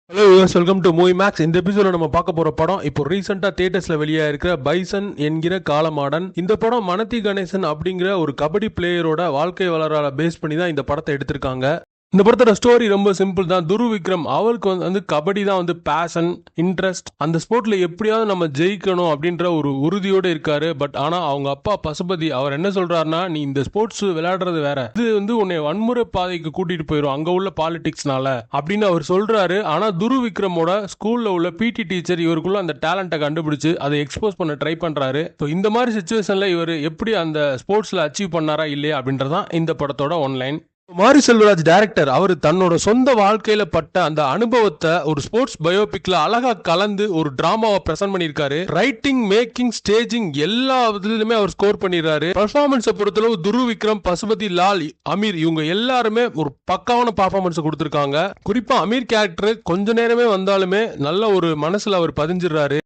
Hello welcome to Movie Max. இந்த எபிசோட நம்ம பார்க்க போற படம் இப்போ ரீசெண்டா தியேட்டர்ஸ்ல வெளியா இருக்கிற பைசன் என்கிற காலமாடன். இந்த படம் மனதி கணேசன் அப்படிங்கிற ஒரு கபடி பிளேயரோட வாழ்க்கை வரலாறை பேஸ் பண்ணி தான் இந்த படத்தை எடுத்திருக்காங்க. இந்த படத்தோட ஸ்டோரி ரொம்ப சிம்பிள் தான். துருவ் விக்ரம் அவருக்கு வந்து கபடி தான் வந்து பேஷன், இன்ட்ரெஸ்ட். அந்த ஸ்போர்ட்ல எப்படியாவது நம்ம ஜெயிக்கணும் அப்படின்ற ஒரு உறுதியோடு இருக்காரு. பட் ஆனா அவங்க அப்பா பசுபதி அவர் என்ன சொல்றாருன்னா, நீ இந்த ஸ்போர்ட்ஸ் விளையாடுறது வேற, இது வந்து உன்னை வன்முறை பாதைக்கு கூட்டிட்டு போயிடும் அங்க உள்ள பாலிடிக்ஸ்னால அப்படின்னு அவர் சொல்றாரு. ஆனா துருவ் விக்ரமோட ஸ்கூல்ல உள்ள பிடி டீச்சர் இவருக்குள்ள அந்த டேலண்ட்டை கண்டுபிடிச்சு அதை எக்ஸ்போஸ் பண்ண ட்ரை பண்றாரு. இந்த மாதிரி சிச்சுவேஷன்ல இவர் எப்படி அந்த ஸ்போர்ட்ஸ்ல அச்சீவ் பண்ணாரா இல்லையா அப்படின்றதான் இந்த படத்தோட ஒன்லைன். மாரி செல்வராஜ் டைரக்டர் அவர் தன்னோட சொந்த வாழ்க்கையில பட்ட அந்த அனுபவத்தை ஒரு ஸ்போர்ட்ஸ் பயோபிக்ல அழகா கலந்து ஒரு டிராமாவை பிரசன்ட் பண்ணிருக்காரு. ரைட்டிங், மேக்கிங், ஸ்டேஜிங் எல்லா இதுலயுமே அவர் ஸ்கோர் பண்ணிடுறாரு. பெர்ஃபார்மன்ஸை பொறுத்தளவு துருவ் விக்ரம், பசுபதி லால், அமீர் இவங்க எல்லாருமே ஒரு பக்காவான பெர்ஃபார்மன்ஸ் கொடுத்திருக்காங்க. குறிப்பா அமீர் கேரக்டர் கொஞ்ச நேரமே வந்தாலுமே நல்ல ஒரு மனசுல அவர் பதிஞ்சிடறாரு.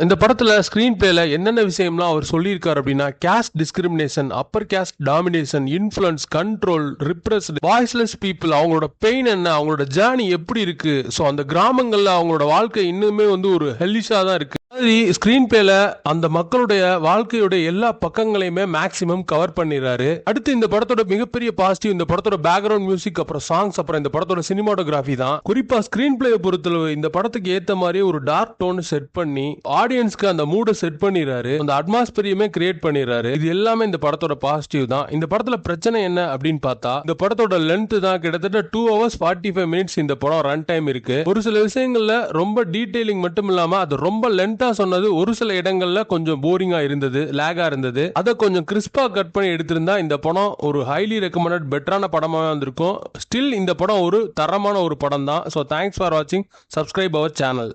இந்த படத்துல ஸ்கிரீன் பிளேல என்னென்ன விஷயம்லாம் அவர் சொல்லியிருக்காரு அப்படின்னா, caste discrimination, upper caste domination, influence, control, repressed, voiceless people, அவங்களோட பெயின் என்ன, அவங்களோட ஜேர்னி எப்படி இருக்கு, ஸோ அந்த கிராமங்கள்ல அவங்களோட வாழ்க்கை இன்னுமே வந்து ஒரு ஹெல்லிஷா தான் இருக்கு. ஸ்கிரீன் பிளேல அந்த மக்களுடைய வாழ்க்கையுடைய எல்லா பக்கங்களையுமே மேக்சிமம் கவர் பண்ணிடுறாரு. அடுத்து இந்த படத்தோட மிகப்பெரிய பாசிட்டிவ் இந்த படத்தோட பேக்ரவுண்ட் மியூசிக், அப்புறம் சாங்ஸ், அப்புறம் இந்த படத்தோட சினிமாட்டோகிராஃபி தான். குறிப்பா ஸ்கிரீன் பிளே பொறுத்தளவு இந்த படத்துக்கு ஏத்த மாதிரி ஒரு டார்க் டோன் செட் பண்ணி ஆடியன்ஸ்க்கு அந்த மூட செட் பண்ணிடுறாரு. அந்த அட்மாஸ்பியரையுமே கிரியேட் பண்ணிடுறாரு. இது எல்லாமே இந்த படத்தோட பாசிட்டிவ் தான். இந்த படத்துல பிரச்சனை என்ன அப்படின்னு பார்த்தா, இந்த படத்தோட லென்த் தான். கிட்டத்தட்ட 2 hours 45 minutes இந்த படம் ரன் டைம் இருக்கு. ஒரு சில விஷயங்கள்ல ரொம்ப டீடைலிங் மட்டும் இல்லாம அது ரொம்ப லென்த் சொன்னது ஒரு சில இடங்கள்ல கொஞ்சம் போரிங்கா இருந்தது, லேகா இருந்தது. அதை கொஞ்சம் கிறிஸ்பா கட் பண்ணி எடுத்திருந்தா இந்த படம் ஒரு ஹைலி ரெக்கமெண்டட் பெட்டரான படமா வந்திருக்கும். ஸ்டில் இந்த படம் ஒரு தரமான ஒரு படம் தான். ஸோ தேங்க்ஸ் ஃபார் வாட்சிங். Subscribe our channel.